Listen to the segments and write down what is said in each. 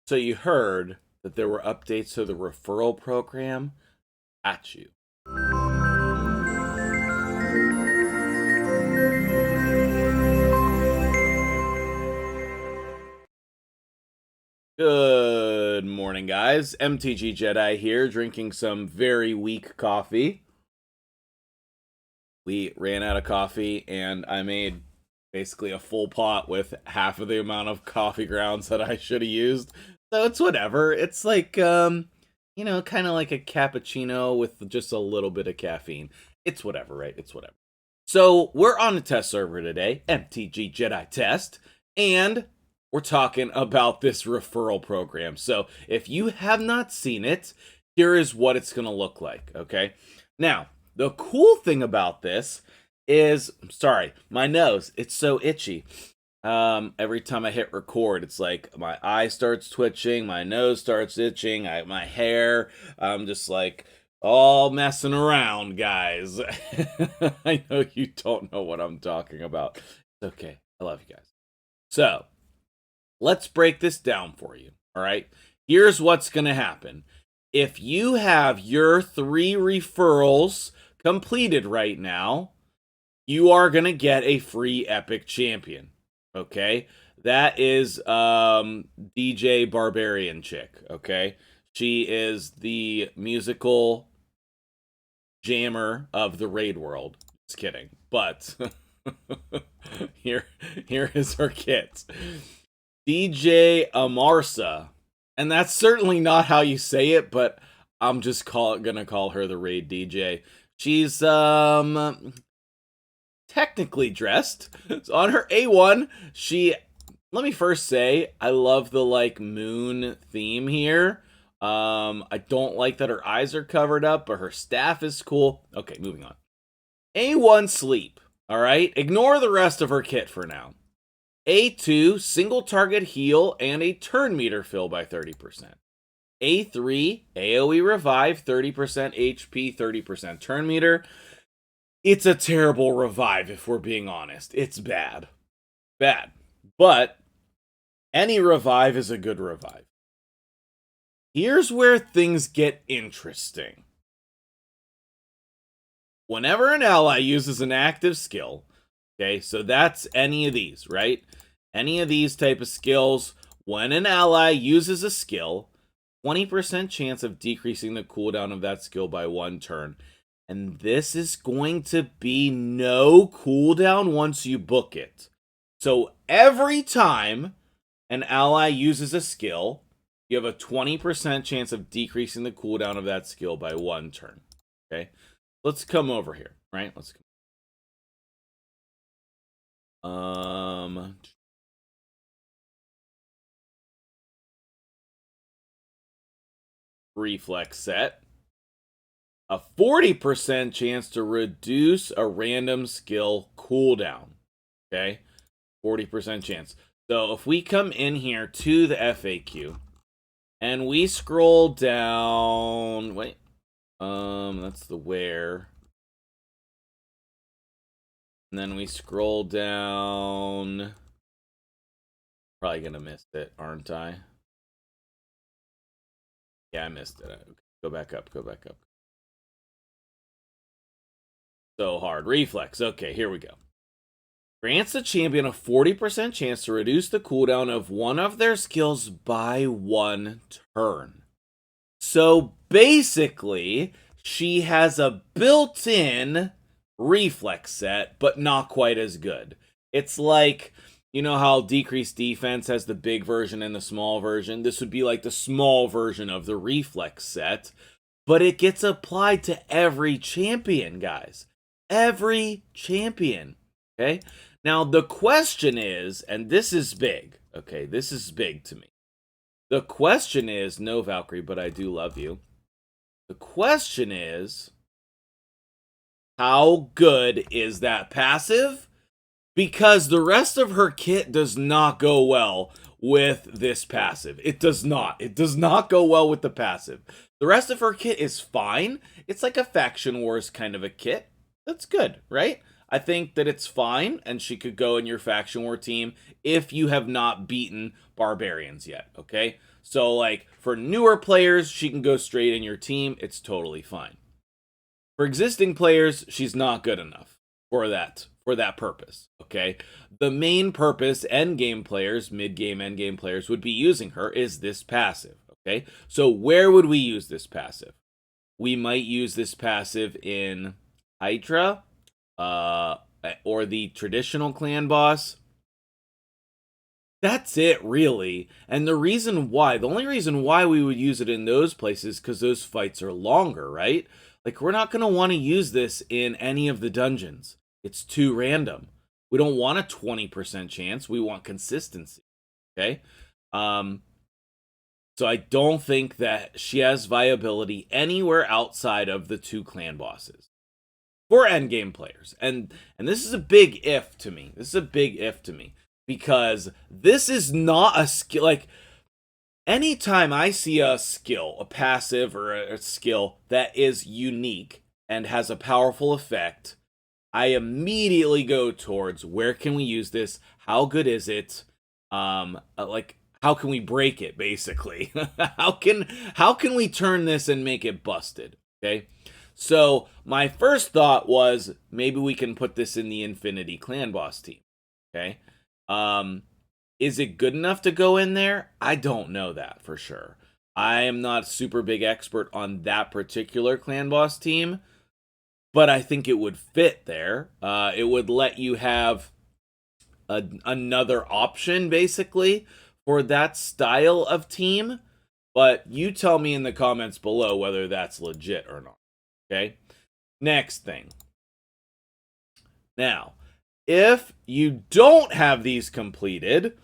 So you heard that there were updates to the referral program? At you. Good morning, guys. MtgJedi here, drinking some very weak coffee. We ran out of coffee, and I made basically a full pot with half of the amount of coffee grounds that I should have used. So it's whatever. It's like, you know, kind of like a cappuccino with just a little bit of caffeine. It's whatever, right? It's whatever. So we're on a test server today, MtgJedi Test, and we're talking about this referral program. So if you have not seen it, here is what it's going to look like, okay? Now, the cool thing about this is, I'm sorry, my nose, it's so itchy. Every time I hit record, it's like my eye starts twitching, my nose starts itching, my hair, I'm just like all messing around, guys. I know you don't know what I'm talking about. It's okay. I love you guys. So, let's break this down for you, all right? Here's what's going to happen. If you have your 3 referrals completed right now, you are going to get a free Epic Champion, okay? That is DJ Barbarian chick, okay? She is the musical jammer of the raid world. Just kidding. But here is her kit. DJ Amarsa. And that's certainly not how you say it, but I'm just gonna call her the raid DJ. She's technically dressed. So on her A1, let me first say, I love the like moon theme here. I don't like that her eyes are covered up, but her staff is cool. Okay, moving on. A1 sleep. All right, ignore the rest of her kit for now. A2 single target heal and a turn meter fill by 30%. A3 AoE revive 30% HP, 30% turn meter. It's a terrible revive if we're being honest. It's bad. Bad. But any revive is a good revive. Here's where things get interesting. Whenever an ally uses an active skill, okay, so that's any of these, right? Any of these type of skills, when an ally uses a skill, 20% chance of decreasing the cooldown of that skill by 1 turn. And this is going to be no cooldown once you book it. So every time an ally uses a skill, you have a 20% chance of decreasing the cooldown of that skill by 1 turn. Okay? Let's come over here, right? Let's reflex set. A 40% chance to reduce a random skill cooldown. Okay? 40% chance. So if we come in here to the FAQ and we scroll down, wait, that's the where. And then we scroll down. Probably gonna miss it, aren't I? Yeah, I missed it. Go back up, go back up. So hard. Reflex. Okay, here we go. Grants the champion a 40% chance to reduce the cooldown of one of their skills by 1 turn. So basically, she has a built-in reflex set, but not quite as good. It's like, you know how decreased defense has the big version and the small version? This would be like the small version of the reflex set, but it gets applied to every champion, guys. Every champion, okay? Now, the question is, and this is big, okay? This is big to me. The question is, no, Valkyrie, but I do love you. The question is, how good is that passive? Because the rest of her kit does not go well with this passive. It does not. It does not go well with the passive. The rest of her kit is fine. It's like a Faction Wars kind of a kit. That's good, right? I think that it's fine, and she could go in your faction war team if you have not beaten barbarians yet, okay? So, like, for newer players, she can go straight in your team. It's totally fine. For existing players, she's not good enough for that purpose, okay? The main purpose, endgame players, mid-game, endgame players would be using her is this passive, okay? So where would we use this passive? We might use this passive in Hydra, or the traditional clan boss. That's it, really. And the only reason why we would use it in those places, because those fights are longer, right? Like, we're not going to want to use this in any of the dungeons. It's too random. We don't want a 20% chance. We want consistency, okay? So I don't think that she has viability anywhere outside of the 2 clan bosses for endgame players. And this is a big if to me. Because this is not a skill. Like, anytime I see a skill, a passive or a skill that is unique and has a powerful effect, I immediately go towards where can we use this? How good is it? Like, how can we break it, basically? how can we turn this and make it busted? Okay. So my first thought was maybe we can put this in the Infinity Clan Boss team. Okay. Is it good enough to go in there? I don't know that for sure. I am not a super big expert on that particular Clan Boss team, but I think it would fit there. It would let you have another option, basically, for that style of team. But you tell me in the comments below whether that's legit or not. Okay? Next thing. Now, if you don't have these completed,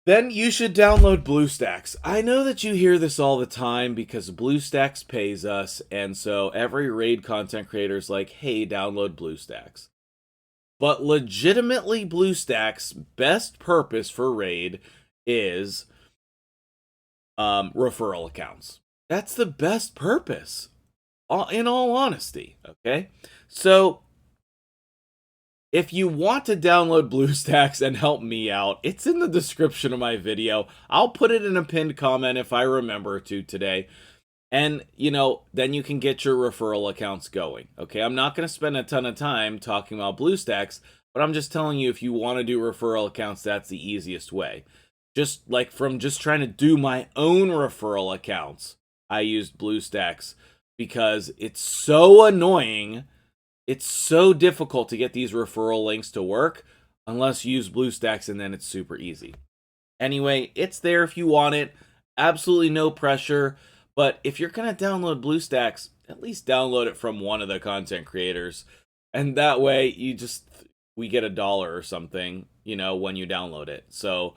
then you should download Bluestacks. I know that you hear this all the time because Bluestacks pays us, and so every raid content creator is like, hey, download Bluestacks. But legitimately, Bluestacks' best purpose for raid is referral accounts. That's the best purpose, in all honesty, okay? So if you want to download Bluestacks and help me out, it's in the description of my video. I'll put it in a pinned comment if I remember to today. And, then you can get your referral accounts going. Okay, I'm not going to spend a ton of time talking about Bluestacks, but I'm just telling you, if you want to do referral accounts, that's the easiest way. Just like from just trying to do my own referral accounts, I used Bluestacks because it's so annoying. It's so difficult to get these referral links to work unless you use Bluestacks, and then it's super easy. Anyway, it's there if you want it. Absolutely no pressure. But if you're going to download Bluestacks, at least download it from one of the content creators. And that way, we get $1 or something, when you download it. So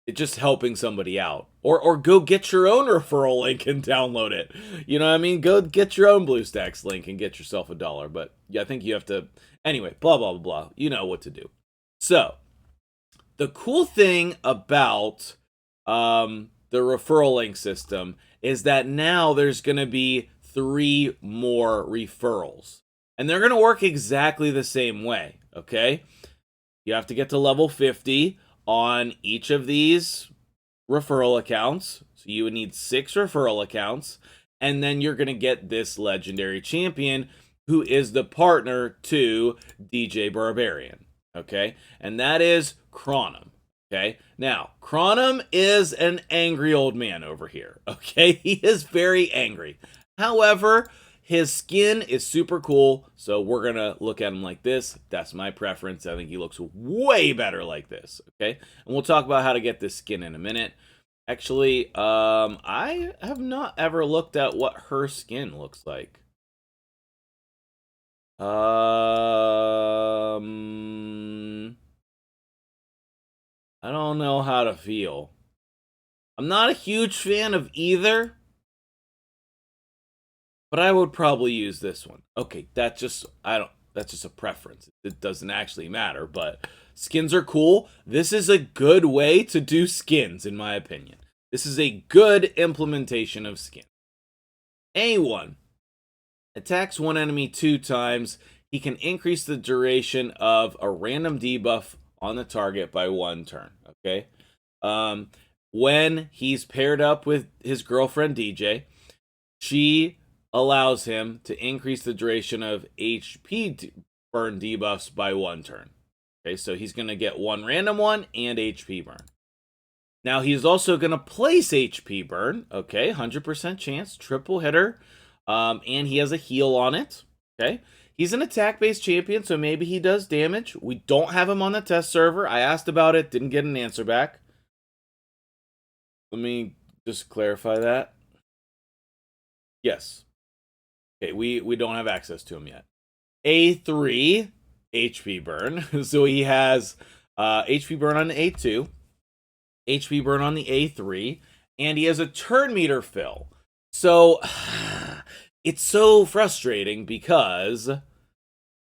it's just helping somebody out. Or go get your own referral link and download it. You know what I mean? Go get your own Bluestacks link and get yourself $1. But yeah, I think you have to... Anyway, blah, blah, blah, blah. You know what to do. So, the cool thing about the referral link system is that now there's going to be 3 more referrals. And they're going to work exactly the same way, okay? You have to get to level 50 on each of these referral accounts. So you would need 6 referral accounts. And then you're going to get this legendary champion who is the partner to DJ Barbarian, okay? And that is Chronum. Okay, now, Chronum is an angry old man over here, okay? He is very angry. However, his skin is super cool, so we're going to look at him like this. That's my preference. I think he looks way better like this, okay? And we'll talk about how to get this skin in a minute. Actually, I have not ever looked at what her skin looks like. I don't know how to feel. I'm not a huge fan of either, but I would probably use this one. Okay, that's just a preference. It doesn't actually matter, but skins are cool. This is a good way to do skins, in my opinion. This is a good implementation of skin. A1 attacks one enemy 2 times. he can increase the duration of a random debuff on the target by 1 turn. Okay. When he's paired up with his girlfriend DJ, she allows him to increase the duration of HP burn debuffs by 1 turn. Okay, so he's going to get 1 random one and HP burn. Now he's also going to place HP burn. Okay, 100% chance, triple hitter. And he has a heal on it. Okay, he's an attack-based champion, so maybe he does damage. We don't have him on the test server. I asked about it, didn't get an answer back. Let me just clarify that. Yes. Okay, we don't have access to him yet. A3 HP burn. So he has HP burn on the A2, HP burn on the A3, and he has a turn meter fill. So it's so frustrating because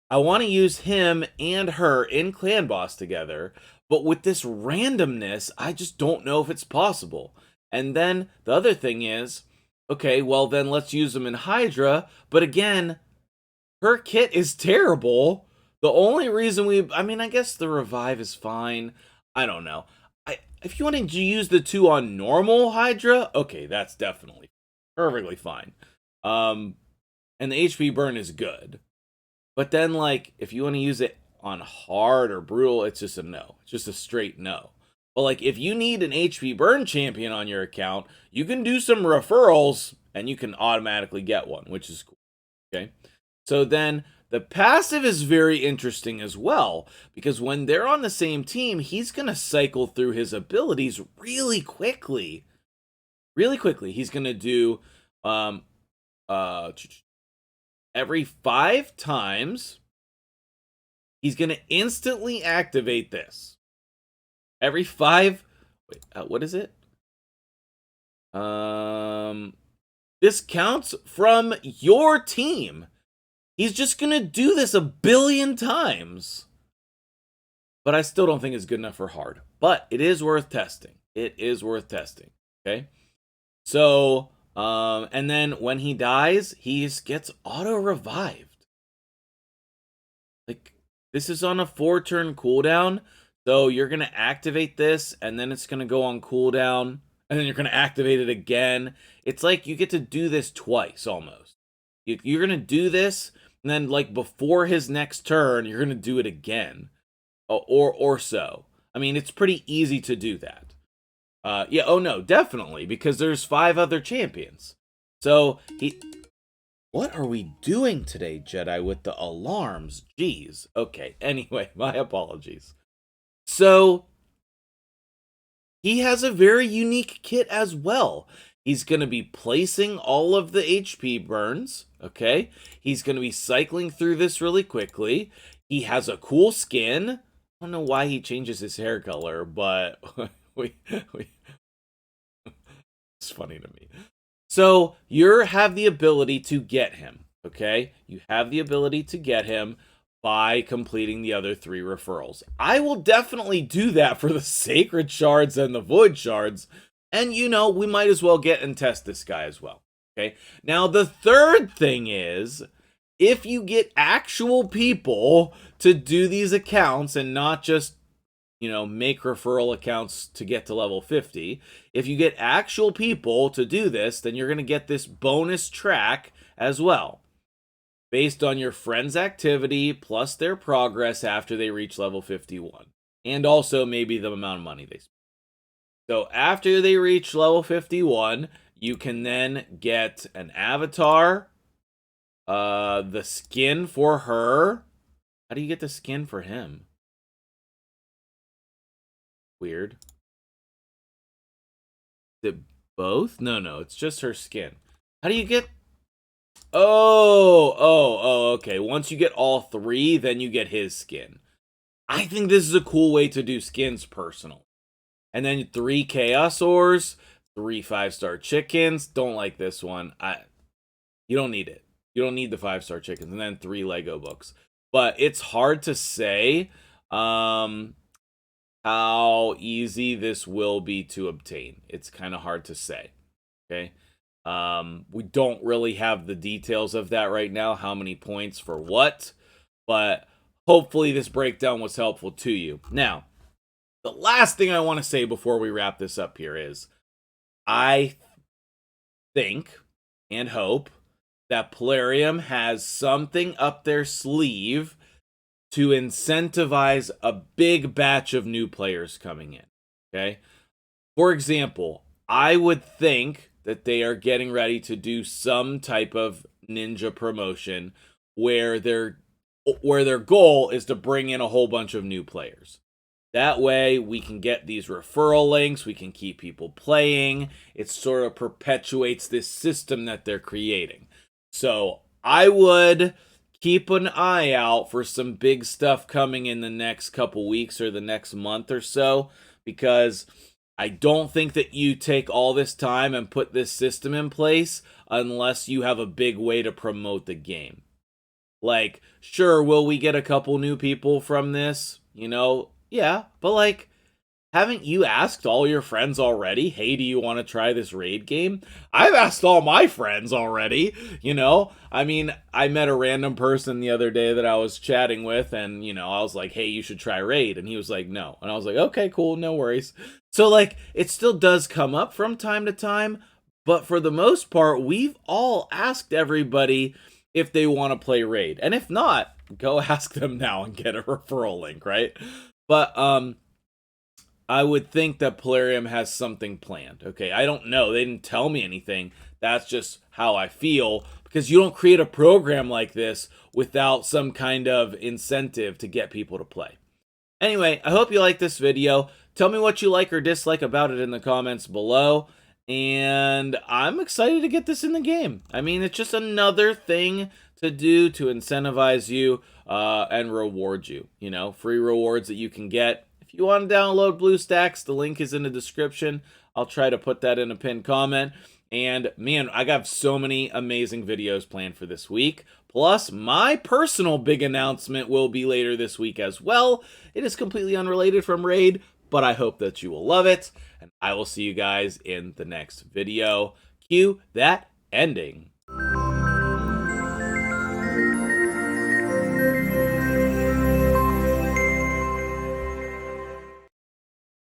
I want to use him and her in Clan Boss together, but with this randomness, I just don't know if it's possible. And then the other thing is, okay, well then let's use them in Hydra, but again, her kit is terrible. The only reason I guess the revive is fine. I don't know. If you wanted to use the 2 on normal Hydra, okay, that's definitely perfectly fine. And the HP burn is good. But then, like, if you want to use it on hard or brutal, it's just a no. It's just a straight no. But, like, if you need an HP burn champion on your account, you can do some referrals, and you can automatically get one, which is cool. Okay? So then, the passive is very interesting as well, because when they're on the same team, he's going to cycle through his abilities really quickly. Really quickly. He's going to do every 5 times, he's going to instantly activate this. Every 5... Wait, what is it? This counts from your team. He's just going to do this 1 billion times. But I still don't think it's good enough for hard. But it is worth testing. It is worth testing. Okay? So, and then when he dies, he gets auto-revived. Like, this is on a 4-turn cooldown. So you're going to activate this, and then it's going to go on cooldown, and then you're going to activate it again. It's like you get to do this twice, almost. You're going to do this, and then, like, before his next turn, you're going to do it again. Or so. I mean, it's pretty easy to do that. Yeah, oh no, definitely, because there's 5 other champions. So, what are we doing today, Jedi, with the alarms? Jeez. Okay, anyway, my apologies. So, he has a very unique kit as well. He's going to be placing all of the HP burns, okay? He's going to be cycling through this really quickly. He has a cool skin. I don't know why he changes his hair color, but it's funny to me. So, you have the ability to get him, okay? You have the ability to get him by completing the other 3 referrals. I will definitely do that for the Sacred Shards and the Void Shards. And, you know, we might as well get and test this guy as well. Okay? Now, the third thing is, if you get actual people to do these accounts and not just, you know, make referral accounts to get to level 50, if you get actual people to do this, then you're going to get this bonus track as well, based on your friend's activity plus their progress after they reach level 51. And also maybe the amount of money they spend. So after they reach level 51, you can then get an avatar, the skin for her. How do you get the skin for him? Weird. Is it both? No, it's just her skin. How do you get... Oh, okay. Once you get all 3, then you get his skin. I think this is a cool way to do skins personal. And then 3 Chaos Ores, 3 5-star chickens. Don't like this one. You don't need it. You don't need the 5-star chickens. And then 3 Lego books. But it's hard to say how easy this will be to obtain. It's kind of hard to say. Okay. We don't really have the details of that right now. How many points for what? but hopefully this breakdown was helpful to you. Now, the last thing I want to say before we wrap this up here is I think and hope that Plarium has something up their sleeve to incentivize a big batch of new players coming in. Okay? For example, I would think that they are getting ready to do some type of ninja promotion where their goal is to bring in a whole bunch of new players. That way we can get these referral links, we can keep people playing. It sort of perpetuates this system that they're creating. So I would keep an eye out for some big stuff coming in the next couple weeks or the next month or so, because I don't think that you take all this time and put this system in place unless you have a big way to promote the game. Like, sure, will we get a couple new people from this? You know, yeah, but like, haven't you asked all your friends already, hey, do you want to try this raid game? I've asked all my friends already, you know? I mean, I met a random person the other day that I was chatting with, and, you know, I was like, hey, you should try raid. And he was like, no. And I was like, okay, cool, no worries. So, like, it still does come up from time to time, but for the most part, we've all asked everybody if they want to play raid. And if not, go ask them now and get a referral link, right? But, I would think that Plarium has something planned. Okay, I don't know. They didn't tell me anything. That's just how I feel, because you don't create a program like this without some kind of incentive to get people to play. Anyway, I hope you like this video. Tell me what you like or dislike about it in the comments below. And I'm excited to get this in the game. I mean, it's just another thing to do to incentivize you and reward you. You know, free rewards that you can get. If you want to download Bluestacks, the link is in the description. I'll try to put that in a pinned comment. And man, I got so many amazing videos planned for this week. Plus, my personal big announcement will be later this week as well. It is completely unrelated from Raid, but I hope that you will love it. And I will see you guys in the next video. Cue that ending.